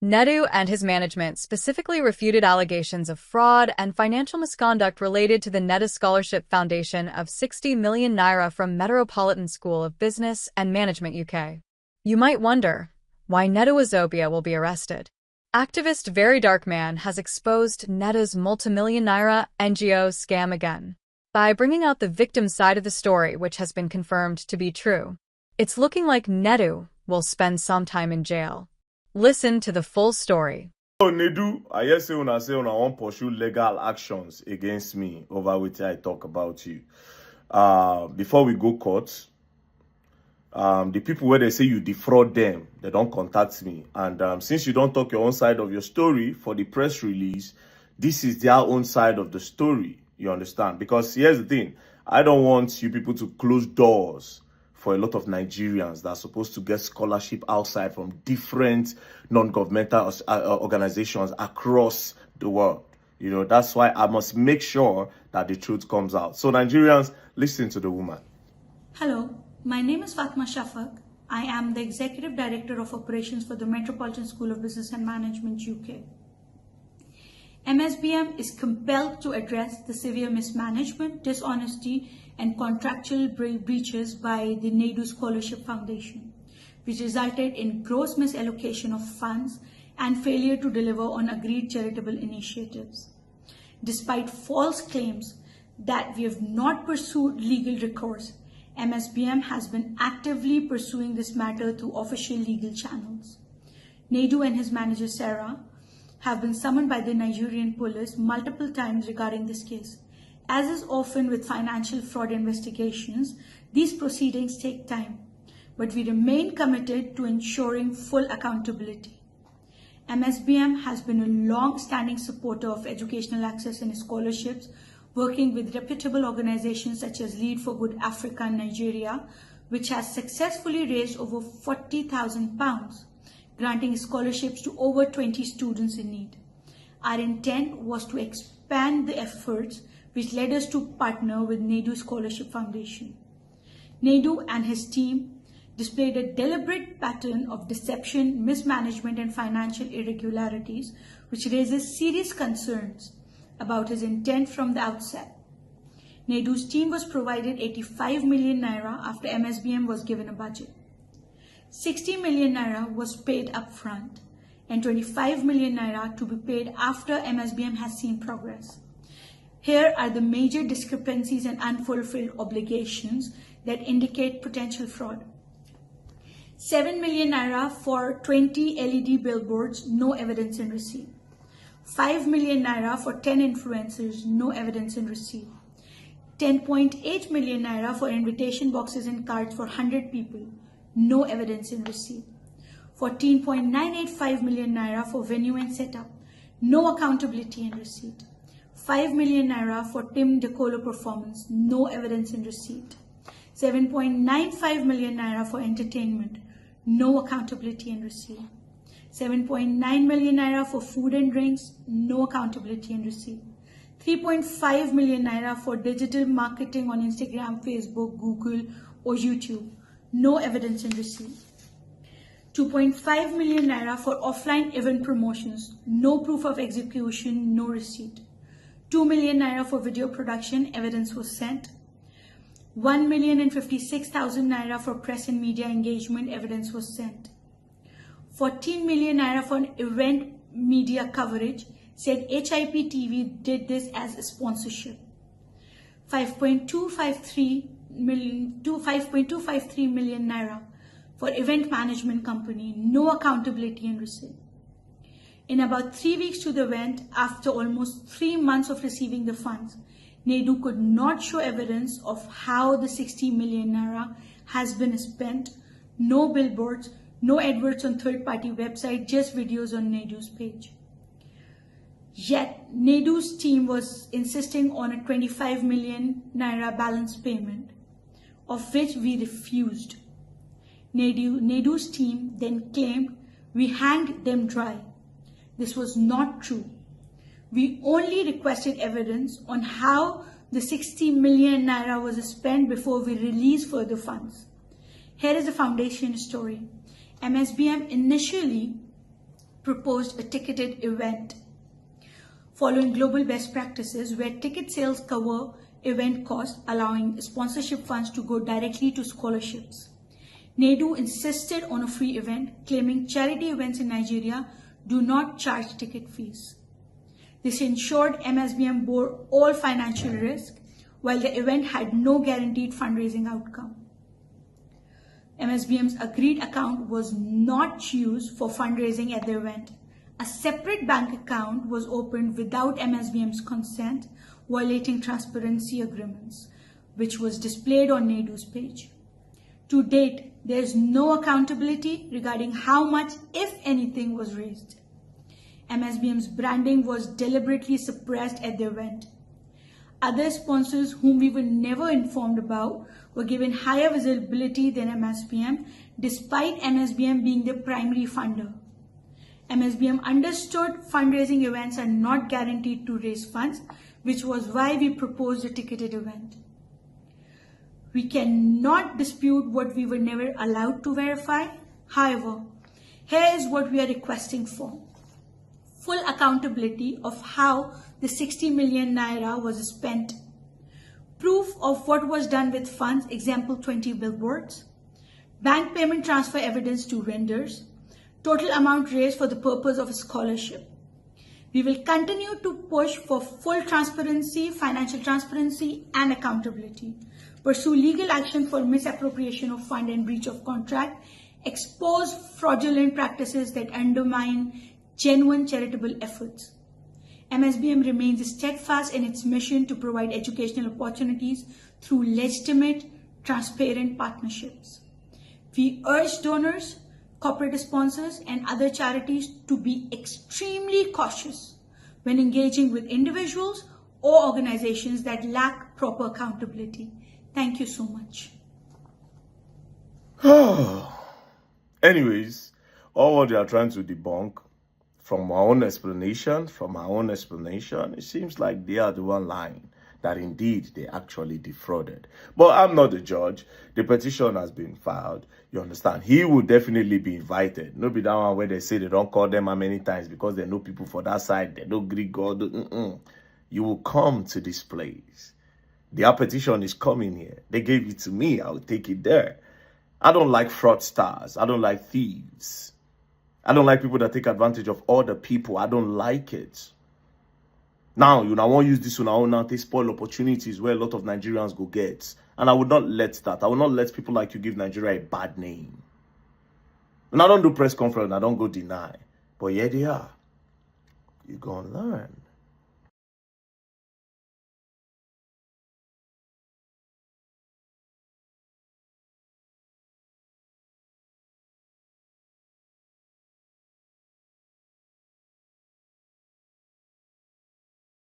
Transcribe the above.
Nedu and his management specifically refuted allegations of fraud and financial misconduct related to the Neda Scholarship Foundation of 60 million naira from Metropolitan School of Business and Management UK. You might wonder why Nedu Wazobia will be arrested. Activist Verydarkman has exposed Neda's multimillion naira NGO scam again by bringing out the victim's side of the story, which has been confirmed to be true. It's looking like Nedu will spend some time in jail. Listen to the full story. So Nedu, I hear say una want pursue legal actions against me over which I talk about you. Before we go court, the people where they say you defraud them, they don't contact me. And since you don't talk your own side of your story for the press release, this is their own side of the story. You understand? Because here's the thing. I don't want you people to close doors for a lot of Nigerians that are supposed to get scholarship outside from different non-governmental organizations across the world. You know, that's why I must make sure that the truth comes out. So Nigerians, listen to the woman. Hello, my name is Fatma Shafak. I am the Executive Director of Operations for the Metropolitan School of Business and Management, UK. MSBM is compelled to address the severe mismanagement, dishonesty, and contractual breaches by the Nedu Scholarship Foundation, which resulted in gross misallocation of funds and failure to deliver on agreed charitable initiatives. Despite false claims that we have not pursued legal recourse, MSBM has been actively pursuing this matter through official legal channels. Nedu and his manager Sarah have been summoned by the Nigerian police multiple times regarding this case. As is often with financial fraud investigations, these proceedings take time, but we remain committed to ensuring full accountability. MSBM has been a long-standing supporter of educational access and scholarships, working with reputable organizations such as Lead for Good Africa in Nigeria, which has successfully raised over £40,000, granting scholarships to over 20 students in need. Our intent was to expand the efforts, which led us to partner with Nedu Scholarship Foundation. Nedu and his team displayed a deliberate pattern of deception, mismanagement, and financial irregularities, which raises serious concerns about his intent from the outset. Nedu's team was provided 85 million naira after MSBM was given a budget. 60 million naira was paid upfront, and 25 million naira to be paid after MSBM has seen progress. Here are the major discrepancies and unfulfilled obligations that indicate potential fraud. 7 million naira for 20 LED billboards, no evidence in receipt. 5 million naira for 10 influencers, no evidence in receipt. 10.8 million naira for invitation boxes and cards for 100 people, no evidence in receipt. 14.985 million naira for venue and setup, no accountability in receipt. 5 million naira for Tim Decolo performance, no evidence in receipt. 7.95 million naira for entertainment, no accountability in receipt. 7.9 million naira for food and drinks, no accountability in receipt. 3.5 million naira for digital marketing on Instagram, Facebook, Google, or YouTube, no evidence in receipt. 2.5 million naira for offline event promotions, no proof of execution, no receipt. 2 million naira for video production, evidence was sent. 1,056,000 naira for press and media engagement, evidence was sent. 14 million naira for event media coverage, said HIP TV did this as a sponsorship. 5.253 million naira for event management company, no accountability and receipt. In about 3 weeks to the event, after almost 3 months of receiving the funds, Nedu could not show evidence of how the 60 million naira has been spent. No billboards, no adverts on third-party website, just videos on Nedu's page. Yet, Nedu's team was insisting on a 25 million naira balance payment, of which we refused. Nedu's team then claimed we hanged them dry. This was not true. We only requested evidence on how the 60 million naira was spent before we released further funds. Here is the foundation story. MSBM initially proposed a ticketed event, following global best practices where ticket sales cover event costs, allowing sponsorship funds to go directly to scholarships. NAIDU insisted on a free event, claiming charity events in Nigeria do not charge ticket fees. This ensured MSBM bore all financial risk, while the event had no guaranteed fundraising outcome. MSBM's agreed account was not used for fundraising at the event. A separate bank account was opened without MSBM's consent, violating transparency agreements, which was displayed on NAIDU's page. To date, there is no accountability regarding how much, if anything, was raised. MSBM's branding was deliberately suppressed at the event. Other sponsors whom we were never informed about were given higher visibility than MSBM, despite MSBM being the primary funder. MSBM understood fundraising events are not guaranteed to raise funds, which was why we proposed a ticketed event. We cannot dispute what we were never allowed to verify. However, here is what we are requesting for: full accountability of how the 60 million naira was spent, proof of what was done with funds, example 20 billboards, bank payment transfer evidence to vendors, total amount raised for the purpose of a scholarship. We will continue to push for full transparency, financial transparency, and accountability, pursue legal action for misappropriation of fund and breach of contract, expose fraudulent practices that undermine genuine charitable efforts. MSBM remains steadfast in its mission to provide educational opportunities through legitimate, transparent partnerships. We urge donors, corporate sponsors, and other charities to be extremely cautious when engaging with individuals or organizations that lack proper accountability. Thank you so much. Anyways, all what they are trying to debunk from our own explanation, it seems like they are the one lying, that indeed they actually defrauded. But I'm not the judge. The petition has been filed. You understand? He will definitely be invited. No be that one where they say they don't call them how many times because they know people for that side. They don't Greek God. You will come to this place. Their petition is coming here. They gave it to me. I'll take it there. I don't like fraudsters. I don't like thieves. I don't like people that take advantage of other people. I don't like it. Now, you know, I won't use this one now to spoil opportunities where a lot of Nigerians go get. And I would not let that. I will not let people like you give Nigeria a bad name. And I don't do press conference. I don't go deny. But here they are. You're going to learn.